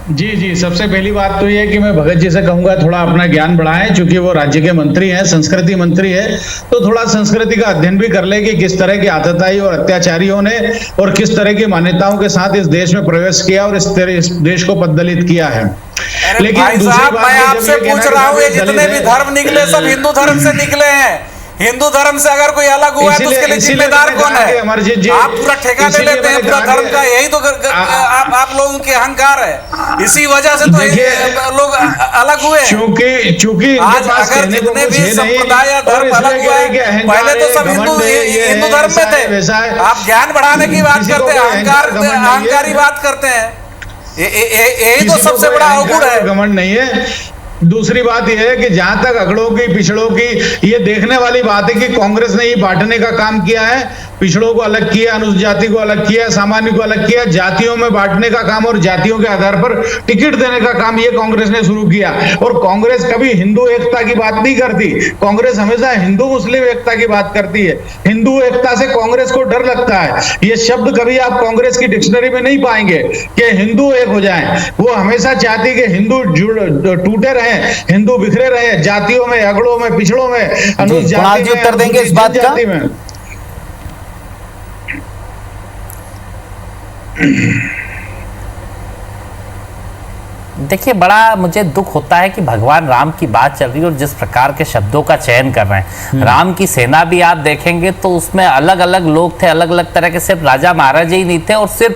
जी, सबसे पहली बात तो ये कि मैं भगत जी से कहूंगा थोड़ा अपना ज्ञान बढ़ाएं, क्योंकि वो राज्य के मंत्री हैं, संस्कृति मंत्री है, तो थोड़ा संस्कृति का अध्ययन भी कर ले कि किस तरह की आतताई और अत्याचारियों ने और किस तरह की मान्यताओं के साथ इस देश में प्रवेश किया और इस देश को पददलित किया है। लेकिन दूसरी बात मैं आपसे पूछ रहा हूँ, जितने भी धर्म निकले सब हिंदू धर्म से निकले हैं। हिंदू धर्म से अगर कोई अलग हुआ है तो उसके लिए जिम्मेदार कौन है? आप पूरा ठेका ले लेते हैं पूरा धर्म का, यही तो आप लोगों के अहंकार है, इसी वजह से तो लोग अलग हुए। चूंकि आज अगर जितने भी संप्रदाय या धर्म अलग हुए हैं, पहले तो सब हिंदू धर्म में थे। आप ज्ञान बढ़ाने की बात करते हैं, अहंकारी बात करते हैं, यही तो सबसे बड़ा अवगुण है। घमंड नहीं है। दूसरी बात यह है कि जहां तक अगड़ों की, पिछड़ों की, ये देखने वाली बात है कि कांग्रेस ने ये बांटने का काम किया है, पिछड़ों को अलग किया, अनुसूचित जाति को अलग किया, सामान्य को अलग किया, जातियों में बांटने का काम और जातियों के आधार पर टिकट देने का काम ये कांग्रेस ने शुरू किया। और कांग्रेस कभी हिंदू एकता की बात नहीं करती, कांग्रेस हमेशा हिंदू मुस्लिम एकता की बात करती है। हिंदू एकता से कांग्रेस को डर लगता है। ये शब्द कभी आप कांग्रेस की डिक्शनरी में नहीं पाएंगे कि हिंदू एक हो जाए। वो हमेशा चाहती कि हिंदू टूटे रहे, हिंदू बिखरे रहे, जातियों में, अगड़ों में, पिछड़ों में, अनुसूचित जाति में, उत्तर देंगे इस बात का? देखिए, बड़ा मुझे दुख होता है कि भगवान राम की बात चल रही है और जिस प्रकार के शब्दों का चयन कर रहे हैं। राम की सेना भी आप देखेंगे तो उसमें अलग अलग लोग थे, अलग अलग तरह के, सिर्फ राजा महाराजा ही नहीं थे, और सिर्फ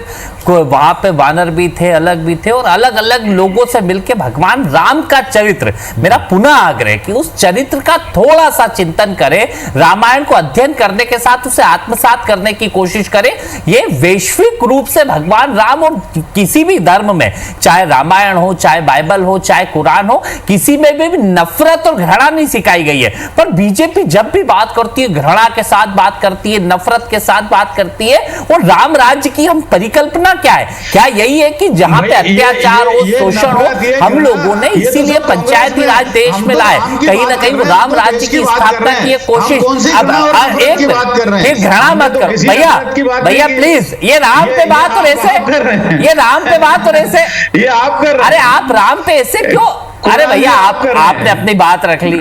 वहां पे वानर भी थे, अलग भी थे, और अलग अलग लोगों से मिलकर भगवान राम का चरित्र, मेरा पुनः आग्रह कि उस चरित्र का थोड़ा सा चिंतन करें, रामायण को अध्ययन करने के साथ उसे आत्मसात करने की कोशिश करें। ये वैश्विक रूप से भगवान राम, और किसी भी धर्म में, चाहे रामायण हो, चाहे बाइबल हो, चाहे कुरान हो, किसी में भी नफरत और घृणा नहीं सिखाई गई है। पर बीजेपी जब भी बात करती है, घृणा के साथ बात करती है, नफरत के साथ बात करती है। और राम राज्य की हम परिकल्पना क्या है? क्या यही है कि जहां पे अत्याचार हो, शोषण हो, हम लोगों ने इसीलिए पंचायती राज देश में लाए, कहीं ना कहीं राम राज्य की स्थापना की कोशिश। अब एक घृणा मत करो भैया प्लीज, ये राम पे बात और ऐसे, ये राम पे बात और ऐसे, ये आप कर रहे हैं। अरे आप राम पे ऐसे क्यों? अरे भैया आपने अपनी बात रख ली।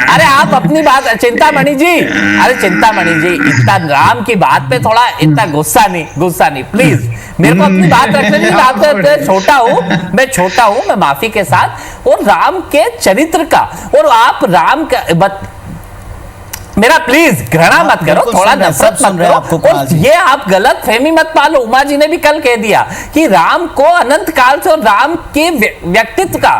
अरे आप अपनी बात, चिंतामणि जी, अरे चिंतामणि जी, इतना राम की बात पे थोड़ा इतना गुस्सा नहीं प्लीज, मेरे को अपनी बात रखने दी। मैं छोटा हूं, मैं माफी के साथ। और राम के चरित्र का, और आप राम का मेरा प्लीज घृणा मत करो, थोड़ा नफरत मत करो, और ये आप गलत फहमी मत पालो। उमा जी ने भी कल कह दिया कि राम को अनंत काल से और राम के व्यक्तित्व का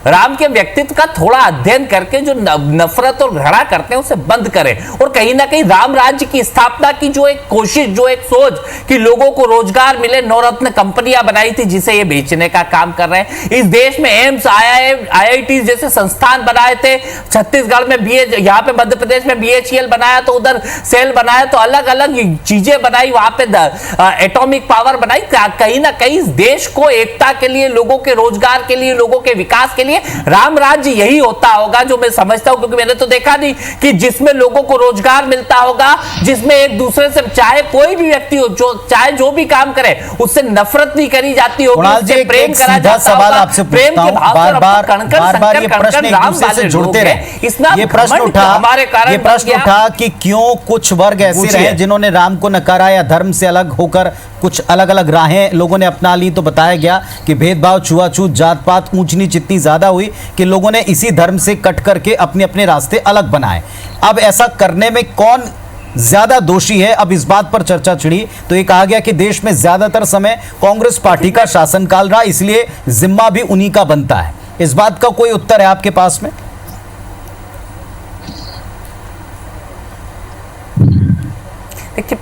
राम के व्यक्तित्व का थोड़ा अध्ययन करके जो नफरत और घृणा करते हैं उसे बंद करें, और कहीं ना कहीं राम राज्य की स्थापना की जो एक कोशिश, जो एक सोच कि लोगों को रोजगार मिले, नवरत्न कंपनियां बनाई थी जिसे ये बेचने का काम कर रहे हैं। इस देश में एम्स, IIT जैसे संस्थान बनाए थे, छत्तीसगढ़ में यहाँ पे मध्य प्रदेश में BHEL बनाया, तो उधर सेल बनाया, तो अलग अलग चीजें बनाई, वहां पे एटॉमिक पावर बनाई। कहीं ना कहीं इस देश को एकता के लिए, लोगों के रोजगार के लिए, लोगों के विकास के लिए राम राज्य यही होता होगा, जो मैं समझता हूं, क्योंकि मैंने तो देखा नहीं कि जिसमें लोगों को रोजगार मिलता होगा, जिसमें एक दूसरे से चाहे कोई भी व्यक्ति हो, चाहे जो भी काम करे, उससे नफरत नहीं करी जाती होगी, उससे प्रेम करा जाता होगा। प्रेम के भाव से बार-बार ये प्रश्न एक दूसरे से जुड़ते रहे। ये प्रश्न उठा कि क्यों कुछ वर्ग ऐसे रहे जिन्होंने राम को नकारा या धर्म से अलग होकर कुछ अलग अलग राहें लोगों ने अपना ली। तो बताया गया कि भेदभाव, छुआछूत, जात पात, ऊंच नीच इतनी ज्यादा हुई कि लोगों ने इसी धर्म से कट करके अपने अपने रास्ते अलग बनाए। अब ऐसा करने में कौन ज्यादा दोषी है, अब इस बात पर चर्चा छिड़ी तो ये कहा गया कि देश में ज्यादातर समय कांग्रेस पार्टी का शासनकाल रहा, इसलिए जिम्मा भी उन्हीं का बनता है। इस बात का कोई उत्तर है आपके पास में? देखिए,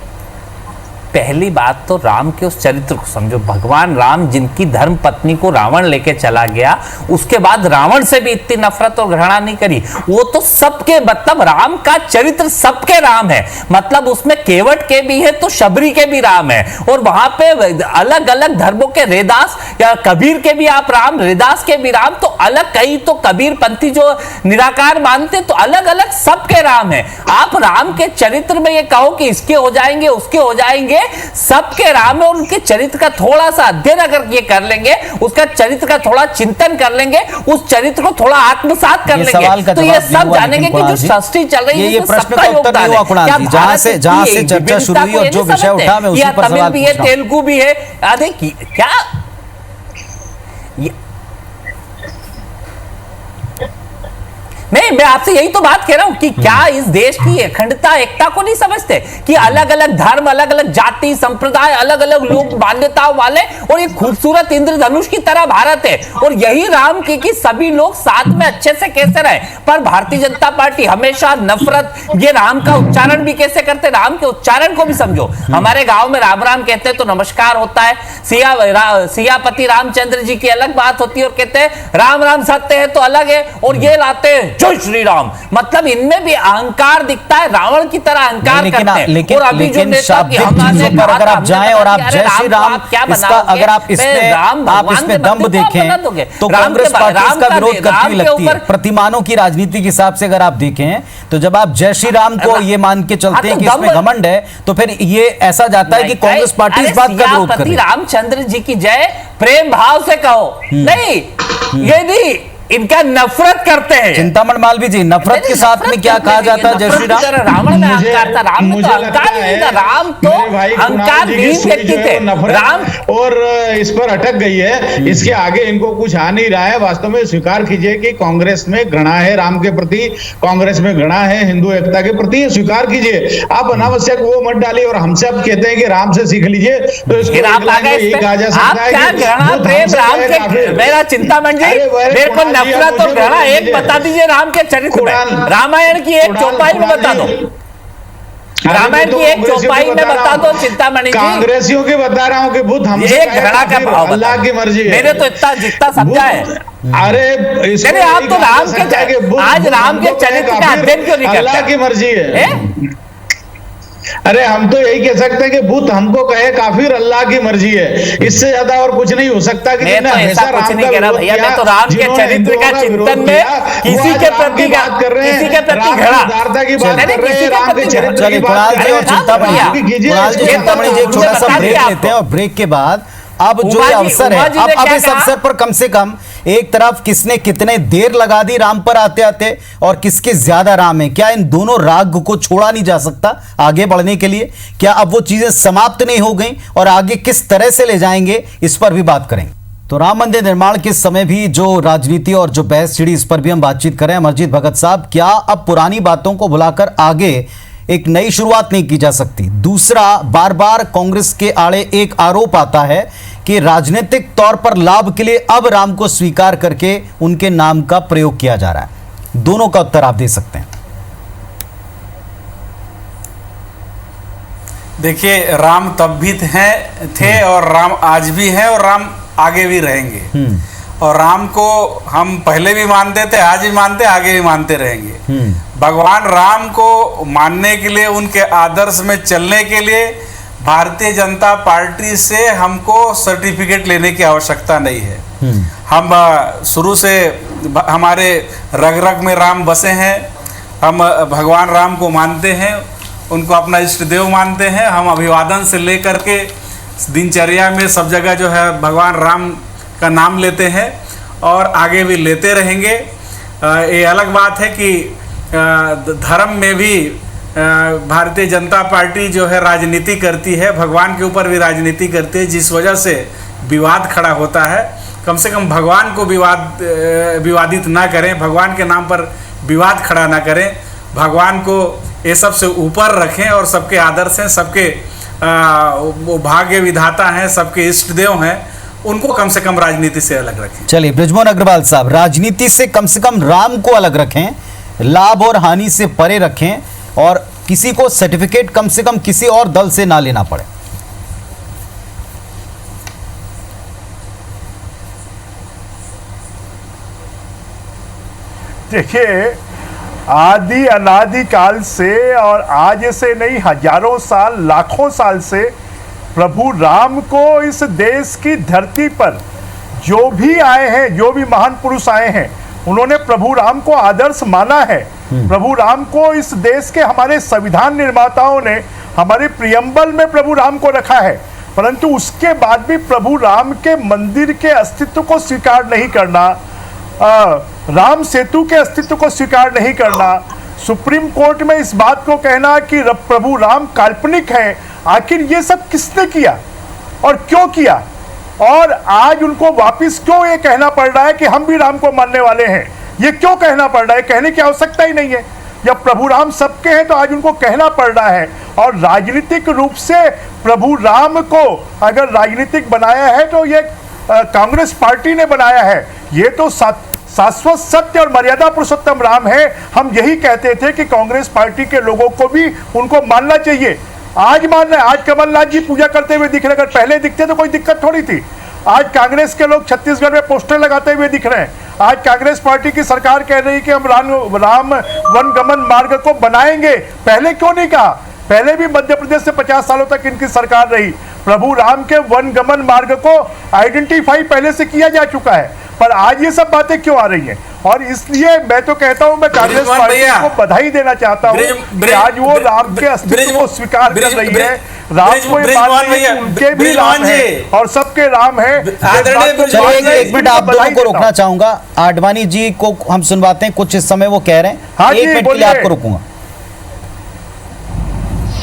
पहली बात तो राम के उस चरित्र को समझो। भगवान राम जिनकी धर्म पत्नी को रावण लेके चला गया, उसके बाद रावण से भी इतनी नफरत और घृणा नहीं करी। वो तो सबके, मतलब राम का चरित्र सबके राम है, मतलब उसमें केवट के भी है तो शबरी के भी राम है, और वहां पे अलग अलग धर्मों के रेदास या कबीर के भी आप राम, रेदास के भी राम, तो अलग, कई तो कबीर पंथी जो निराकार मानते तो अलग अलग सबके राम है। आप राम के चरित्र में ये कहो कि इसके हो जाएंगे, उसके हो जाएंगे, सबके राम है, और उनके चरित्र का थोड़ा सा अध्ययन अगर ये कर लेंगे, उसका चरित्र का थोड़ा चिंतन कर लेंगे, उस चरित्र को थोड़ा आत्मसात कर लेंगे, तो ये सब जानेंगे कि जो सृष्टि चल रही है, ये प्रश्न का उत्तर नहीं हुआ कुणाल जी। जहां से चर्चा शुरू हुई और जो विषय उठा मैं उसी पर सवाल पूछ रहा हूं। तमिल भी है, तेलुगु भी है, अरे क्या नहीं, मैं आपसे यही तो बात कह रहा हूं कि क्या इस देश की अखंडता, एकता को नहीं समझते कि अलग अलग धर्म, अलग अलग जाति, संप्रदाय, अलग अलग लोग मान्यताओं वाले, और एक खूबसूरत इंद्रधनुष की तरह भारत है, और यही राम की कि सभी लोग साथ में अच्छे से कैसे रहे। पर भारतीय जनता पार्टी हमेशा नफरत, ये राम का उच्चारण भी कैसे करते, राम के उच्चारण को भी समझो। हमारे गांव में राम राम कहते हैं तो नमस्कार होता है, सियापति रामचंद्र जी की अलग बात होती है, और कहते हैं राम राम सत्य है तो अलग है, और ये लाते हैं जय श्री राम, मतलब इनमें भी अहंकार दिखता है, रावण की तरह अहंकार करते हैं। लेकिन शाब्दिक चीजों पर अगर आप जाएं और आप जय श्री राम, इसका अगर आप इसमें दम्भ देखें तो कांग्रेस पार्टी इसका विरोध करती हुई लगती है। प्रतिमानों की राजनीति के हिसाब से अगर आप देखें तो जब आप जय श्री राम को ये मान के चलते हैं कि इसमें घमंड है, तो फिर ये ऐसा जाता है कि कांग्रेस पार्टी इस बात का विरोध कर रही है। रामचंद्र जी की जय प्रेम भाव से कहो, नहीं ये नहीं, इनका नफरत करते हैं। चिंतामण मालवीय जी, नफरत के साथ में क्या कहा जाता है? जय श्री राम। रावण में अहंकार था, राम में तो अहंकार नहीं था, राम तो अहंकारहीन व्यक्ति थे। राम और इस पर अटक गई है, इसके आगे इनको कुछ आ नहीं रहा है। वास्तव में स्वीकार कीजिए कि कांग्रेस में घृणा है राम के प्रति, कांग्रेस में घृणा है हिंदू एकता के प्रति, स्वीकार कीजिए। आप अनावश्यक वो मत डालिए, और हमसे आप कहते हैं कि राम से सीख लीजिए, तो इसको यही कहा जा सकता है कि मेरा चिंतामण जी, मेरे को नफरत और घृणा एक बता दीजिए राम के चरित्र में, रामायण की एक चौपाई में बता दो, रामायण की एक चौपाई में बता दो चिंतामणि जी। कांग्रेसियों के बता रहा हूँ कि बुद्ध हमसे एक घृणा का भाव, अल्लाह की मर्जी है। मैंने तो इतना जितना समझा है। अरे आप तो राम के, आज राम के चरित्र का अध्ययन क्यों नहीं करते? अल्लाह की मर्जी है। अरे हम तो यही कह सकते हैं कि बुद्ध हमको कहे काफिर, अल्लाह की मर्जी है, इससे ज्यादा और कुछ नहीं हो सकता। कि मैं तो ऐसा कुछ नहीं कह रहा भैया, मैं तो राम के चरित्र का चिंतन में किसी के प्रति बात कर रहे हैं, किसी के प्रति घृणा की बात कर रहे हैं, राम के चरित्र की बात कर रहे हैं। चिंतामणि जी, एक छोटा सा ब्रेक लेते हैं, और ब्रेक के बाद अब जो अवसर है, अब इस अवसर पर कम से कम एक तरफ किसने कितने देर लगा दी राम पर आते आते, और किसके ज्यादा राम है, क्या इन दोनों राग को छोड़ा नहीं जा सकता आगे बढ़ने के लिए? क्या अब वो चीजें समाप्त नहीं हो गई, और आगे किस तरह से ले जाएंगे, इस पर भी बात करेंगे। तो राम मंदिर निर्माण के समय भी जो राजनीति और जो बहस छिड़ी, इस पर भी हम बातचीत करें। अमरजीत भगत साहब, क्या अब पुरानी बातों को भुलाकर आगे एक नई शुरुआत नहीं की जा सकती? दूसरा, बार बार कांग्रेस के आड़े एक आरोप आता है कि राजनीतिक तौर पर लाभ के लिए अब राम को स्वीकार करके उनके नाम का प्रयोग किया जा रहा है? दोनों का उत्तर आप दे सकते हैं। देखिए, राम तब भी थे और राम आज भी हैं और राम आगे भी रहेंगे। और राम को हम पहले भी मानते थे, आज भी मानते, आगे भी मानते रहेंगे। भगवान राम को मानने के लिए, उनके आदर्श में चलने के लिए भारतीय जनता पार्टी से हमको सर्टिफिकेट लेने की आवश्यकता नहीं है। हम शुरू से हमारे रग रग में राम बसे हैं। हम भगवान राम को मानते हैं, उनको अपना इष्ट देव मानते हैं। हम अभिवादन से लेकर के दिनचर्या में सब जगह जो है भगवान राम का नाम लेते हैं और आगे भी लेते रहेंगे। ये अलग बात है कि धर्म में भी भारतीय जनता पार्टी जो है राजनीति करती है, भगवान के ऊपर भी राजनीति करती है, जिस वजह से विवाद खड़ा होता है। कम से कम भगवान को विवादित ना करें, भगवान के नाम पर विवाद खड़ा ना करें, भगवान को ये सब से ऊपर रखें और सबके आदर्श हैं, सबके वो भाग्य विधाता हैं, सबके इष्ट देव हैं, उनको कम से कम राजनीति से अलग रखें। चलिए बृजमोहन अग्रवाल साहब, राजनीति से कम राम को अलग रखें, लाभ और हानि से परे रखें और किसी को सर्टिफिकेट कम से कम किसी और दल से ना लेना पड़े। देखिए, आदि अनादि काल से और आज से नहीं, हजारों साल, लाखों साल से प्रभु राम को इस देश की धरती पर जो भी आए हैं, जो भी महान पुरुष आए हैं, उन्होंने प्रभु राम को आदर्श माना है। प्रभु राम को इस देश के हमारे संविधान निर्माताओं ने हमारे प्रियम्बल में प्रभु राम को रखा है, परंतु उसके बाद भी प्रभु राम के मंदिर के अस्तित्व को स्वीकार नहीं करना, राम सेतु के अस्तित्व को स्वीकार नहीं करना, सुप्रीम कोर्ट में इस बात को कहना कि प्रभु राम काल्पनिक हैं, आखिर ये सब किसने किया और क्यों किया? और आज उनको वापस क्यों ये कहना पड़ रहा है कि हम भी राम को मानने वाले हैं? ये क्यों कहना पड़ रहा है? कहने की आवश्यकता ही नहीं है। जब प्रभु राम सबके हैं तो आज उनको कहना पड़ रहा है। और राजनीतिक रूप से प्रभु राम को अगर राजनीतिक बनाया है तो ये कांग्रेस पार्टी ने बनाया है। ये तो शाश्वत सत्य और मर्यादा पुरुषोत्तम राम है। हम यही कहते थे कि कांग्रेस पार्टी के लोगों को भी उनको मानना चाहिए। आज मान रहे, आज कमलनाथ जी पूजा करते हुए दिख रहे, अगर पहले दिखते तो कोई दिक्कत थोड़ी थी। आज कांग्रेस के लोग छत्तीसगढ़ में पोस्टर लगाते हुए दिख रहे हैं। आज कांग्रेस पार्टी की सरकार कह रही है कि हम राम वनगमन मार्ग को बनाएंगे। पहले क्यों नहीं कहा? पहले भी मध्य प्रदेश से 50 सालों तक इनकी सरकार रही। प्रभु राम के वनगमन मार्ग को आइडेंटिफाई पहले से किया जा चुका है, पर आज ये सब बातें क्यों आ रही हैं? और इसलिए मैं तो कहता हूं, मैं कांग्रेस पार्टी को बधाई देना चाहता हूं कि आज वो राम के अस्तित्व को स्वीकार कर रही है। राम को उनके भी राम है और सबके राम है। एक मिनट आप दोनों को रोकना चाहूंगा। आडवाणी जी को हम सुनवाते हैं, कुछ इस समय वो कह रहे हैं। हाँ, एक मिनट के लिए आपको रोकूंगा।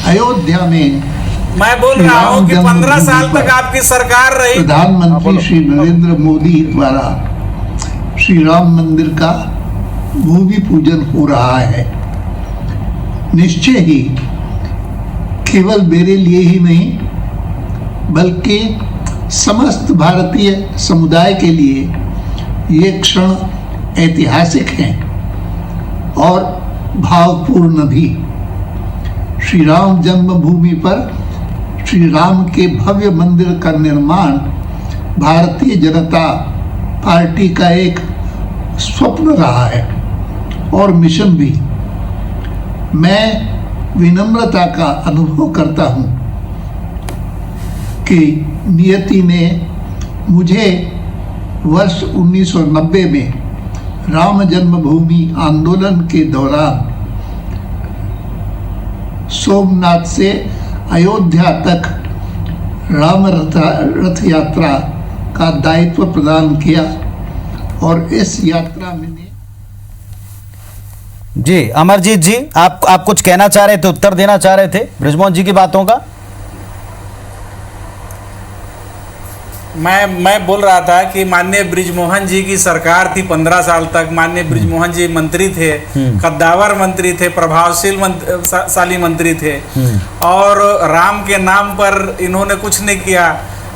अयोध्या में मैं बोल रहा हूं कि 15 साल तक आपकी सरकार रही। प्रधानमंत्री श्री नरेंद्र मोदी द्वारा श्री राम मंदिर का भूमि पूजन हो रहा है। निश्चय ही केवल मेरे लिए ही नहीं बल्कि समस्त भारतीय समुदाय के लिए ये क्षण ऐतिहासिक है और भावपूर्ण भी। श्री राम जन्मभूमि पर श्री राम के भव्य मंदिर का निर्माण भारतीय जनता पार्टी का एक स्वप्न रहा है और मिशन भी। मैं विनम्रता का अनुभव करता हूं कि नियति ने मुझे वर्ष 1990 में राम जन्मभूमि आंदोलन के दौरान सोमनाथ से अयोध्या तक राम रथ यात्रा का दायित्व प्रदान किया और इस यात्रा में जी अमरजीत जी, आप कुछ कहना चाह रहे थे, उत्तर देना चाह रहे थे बृजमोहन जी की बातों का। मैं बोल रहा था कि माननीय बृजमोहन जी की सरकार थी 15 साल तक। माननीय बृजमोहन जी मंत्री थे, कद्दावर मंत्री थे, प्रभावशाली मंत्री थे और राम के नाम पर इन्होंने कुछ नहीं किया।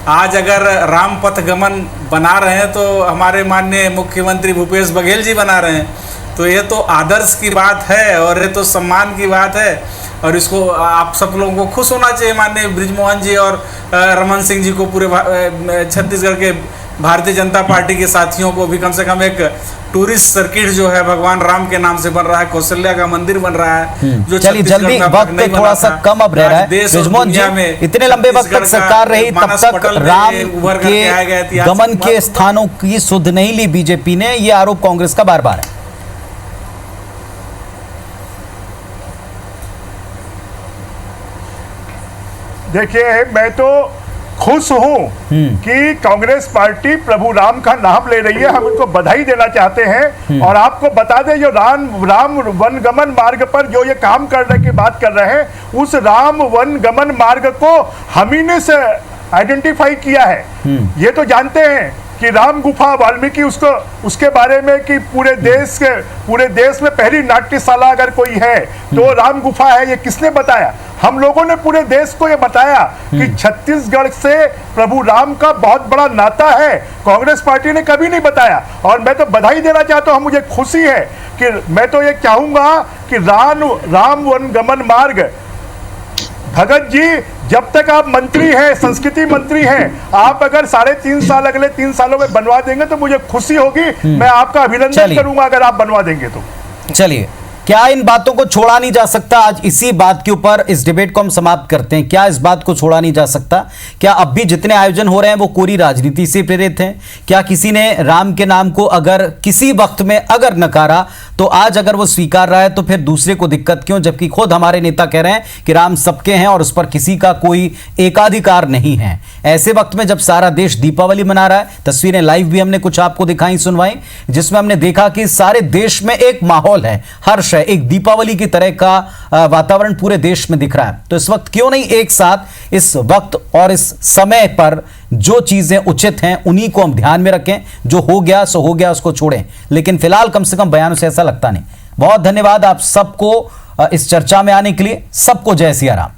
आज अगर राम पथ गमन बना रहे हैं तो हमारे माननीय मुख्यमंत्री भूपेश बघेल जी बना रहे हैं, तो ये तो आदर्श की बात है और ये तो सम्मान की बात है, और इसको आप सब लोगों को खुश होना चाहिए। माननीय बृजमोहन जी और रमन सिंह जी को, पूरे छत्तीसगढ़ के भारतीय जनता पार्टी के साथियों को भी कम से कम एक टूरिस्ट सर्किट जो है भगवान राम के नाम से बन रहा है, कौशल्या का मंदिर बन रहा है, जो चलिए जल्दी, वक्त थोड़ा सा कम अब रह रहा है। बृजमोहन जी, इतने लंबे वक्त तक सरकार रही, तब तक राम के गमन के स्थानों की सुध नहीं ली बीजेपी ने, ये आरोप कांग्रेस का बार बार है। देखिए, मैं तो खुश हूं कि कांग्रेस पार्टी प्रभु राम का नाम ले रही है, हम उनको बधाई देना चाहते हैं। और आपको बता दें, जो राम वन गमन मार्ग पर जो ये काम करने की बात कर रहे हैं, उस राम वन गमन मार्ग को हम ही ने से आइडेंटिफाई किया है। ये तो जानते हैं कि राम गुफा वाल्मीकि उसके बारे में कि पूरे देश में पहली नाट्यशाला अगर कोई है तो राम गुफा है। ये किसने बताया? हम लोगों ने पूरे देश को ये बताया कि छत्तीसगढ़ से प्रभु राम का बहुत बड़ा नाता है। कांग्रेस पार्टी ने कभी नहीं बताया, और मैं तो बधाई देना चाहता हूं। मुझे खुशी है कि मैं तो ये चाहूंगा कि राम वन गमन मार्ग, भगत जी, जब तक आप मंत्री हैं, संस्कृति मंत्री हैं, आप अगर 3.5 साल अगले 3 सालों में बनवा देंगे तो मुझे खुशी होगी। मैं आपका अभिनंदन करूंगा अगर आप बनवा देंगे तो। चलिए, क्या इन बातों को छोड़ा नहीं जा सकता? आज इसी बात के ऊपर इस डिबेट को हम समाप्त करते हैं। क्या इस बात को छोड़ा नहीं जा सकता? क्या अब भी जितने आयोजन हो रहे हैं वो कोरी राजनीति से प्रेरित हैं? क्या किसी ने राम के नाम को अगर किसी वक्त में अगर नकारा तो आज अगर वो स्वीकार रहा है तो फिर दूसरे को दिक्कत क्यों? जबकि खुद हमारे नेता कह रहे हैं कि राम सबके हैं और उस पर किसी का कोई एकाधिकार नहीं है। ऐसे वक्त में जब सारा देश दीपावली मना रहा है, तस्वीरें लाइव भी हमने कुछ आपको दिखाई सुनवाई, जिसमें हमने देखा कि सारे देश में एक माहौल है, हर्ष है, एक दीपावली की तरह का वातावरण पूरे देश में दिख रहा है। तो इस वक्त क्यों नहीं एक साथ इस वक्त और इस समय पर जो चीजें उचित हैं उन्हीं को हम ध्यान में रखें। जो हो गया सो हो गया, उसको छोड़ें। लेकिन फिलहाल कम से कम बयानों से ऐसा लगता नहीं। बहुत धन्यवाद आप सबको इस चर्चा में आने के लिए। सबको जय सिया राम।